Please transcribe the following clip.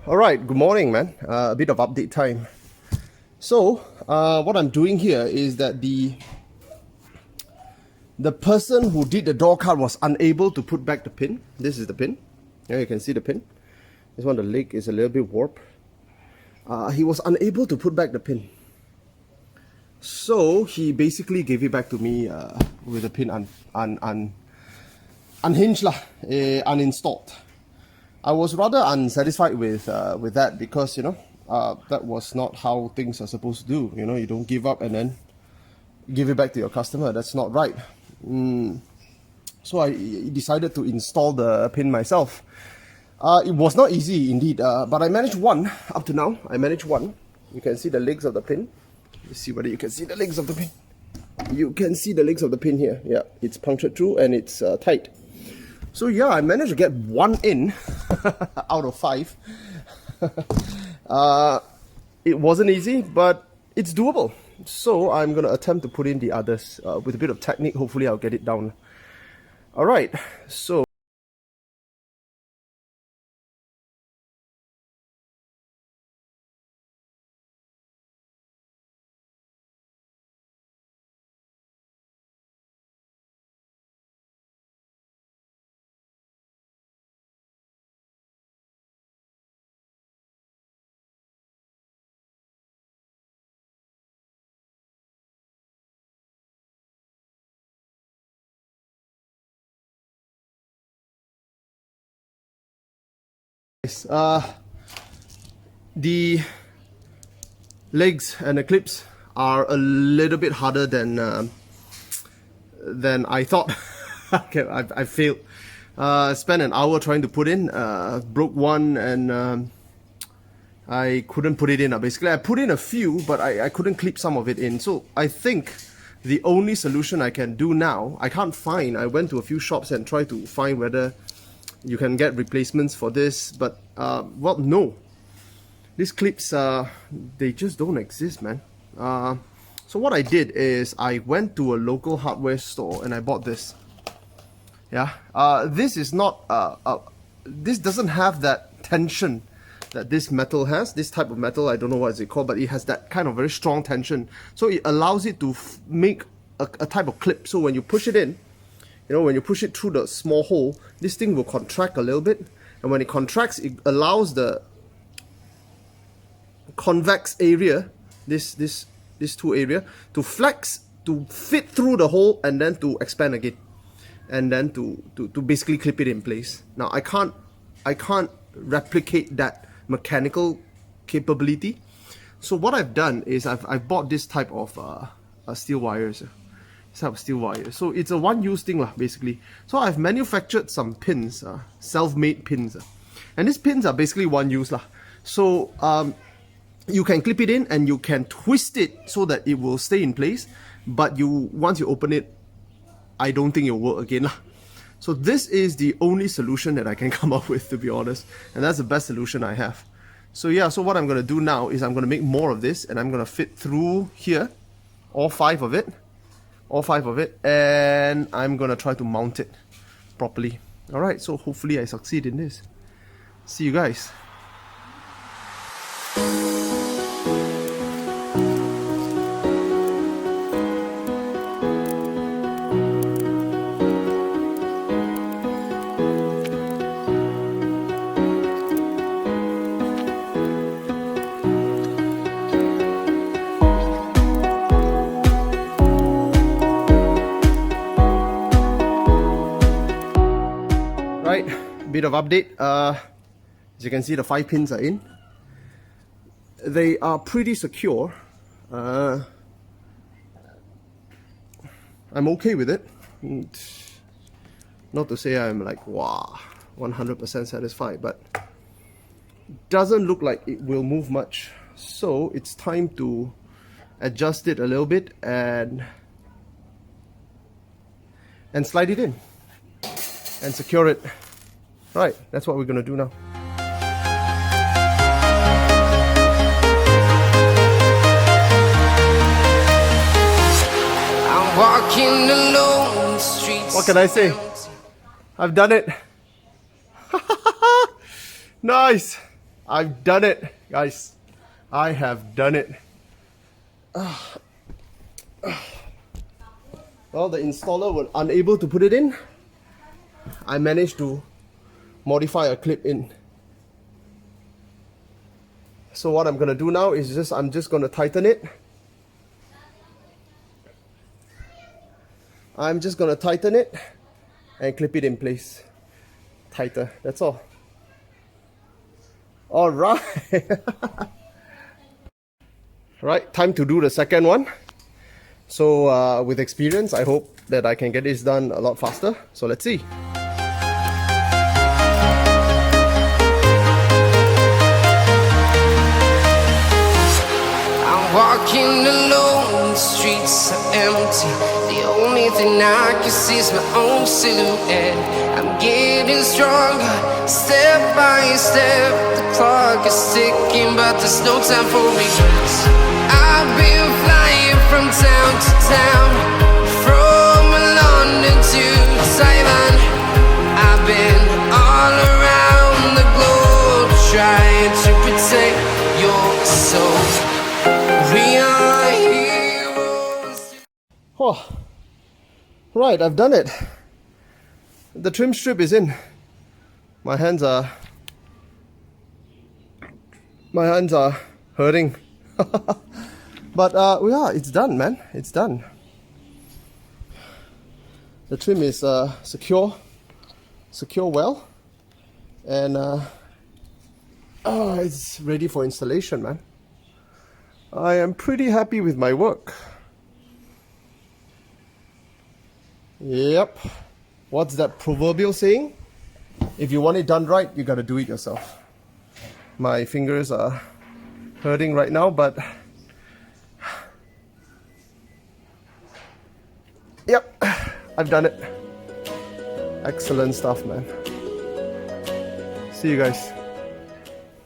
Alright, good morning, man. A bit of update time. So, what I'm doing here is that the person who did the door cut was unable to put back the pin. This is the pin. Here you can see the pin. This one, the leg is a little bit warped. He was unable to put back the pin. So, he basically gave it back to me with the pin unhinged, uninstalled. I was rather unsatisfied with that because, that was not how things are supposed to do. You don't give up and then give it back to your customer. That's not right. So I decided to install the pin myself. It was not easy indeed, but I managed one up to now. I managed one. You can see the legs of the pin. Let's see whether you can see the legs of the pin. You can see the legs of the pin here. Yeah, it's punctured through and it's tight. So yeah, I managed to get one in out of 5. It wasn't easy, but it's doable. So I'm going to attempt to put in the others with a bit of technique. Hopefully I'll get it down. Alright, so the legs and the clips are a little bit harder than I thought. Okay, I failed. Spent an hour trying to put in, broke one, and I couldn't put it in. Basically, I put in a few, but I couldn't clip some of it in. So I think the only solution I can do now, I went to a few shops and tried to find whether you can get replacements for this, but well, no. These clips, they just don't exist, man. So what I did is I went to a local hardware store and I bought this. Yeah, this is not, this doesn't have that tension that this metal has. This type of metal, I don't know what is it called, but it has that kind of very strong tension. So it allows it to make a type of clip. So when you push it in, when you push it through the small hole, this thing will contract a little bit. And when it contracts, it allows the convex area, this two area, to flex, to fit through the hole and then to expand again. And then to basically clip it in place. Now I can't replicate that mechanical capability. So what I've done is I've bought this type of steel wires. Steel wire. So it's a one-use thing basically. So I've manufactured some pins, self-made pins. And these pins are basically one use. So you can clip it in and you can twist it so that it will stay in place. But once you open it, I don't think it will work again. So this is the only solution that I can come up with, to be honest. And that's the best solution I have. So yeah, so what I'm going to do now is I'm going to make more of this and I'm going to fit through here, all 5 of it. And I'm gonna try to mount it properly. Alright, so hopefully I succeed in this. See you guys. Right, bit of update. As you can see, the 5 pins are in. They are pretty secure. I'm okay with it. Not to say I'm like, wow, 100% satisfied, but doesn't look like it will move much. So it's time to adjust it a little bit and slide it in and secure it. Right, that's what we're gonna do now. I'm walking alone the streets. What can I say? I've done it. Nice. I've done it, guys. I have done it. Well, the installer was unable to put it in. I managed to modify a clip in. So what I'm gonna do now is I'm just gonna tighten it. I'm just gonna tighten it and clip it in place. Tighter, that's all. All right. Right, time to do the second one. So with experience, I hope that I can get this done a lot faster. So let's see. I'm walking alone, the streets are empty. The only thing I can see is my own silhouette. I'm getting stronger, step by step. The clock is ticking, but there's no time for regrets. I've been flying from town to town, from London to Taiwan. I've been all around the globe, trying to protect your soul. We are heroes. Oh, right, I've done it. The trim strip is in. My hands are hurting. But yeah, it's done, man. It's done. The trim is secure well, and it's ready for installation, man. I am pretty happy with my work. Yep. What's that proverbial saying? If you want it done right, you gotta do it yourself. My fingers are hurting right now, but yep, I've done it. Excellent stuff, man. See you guys.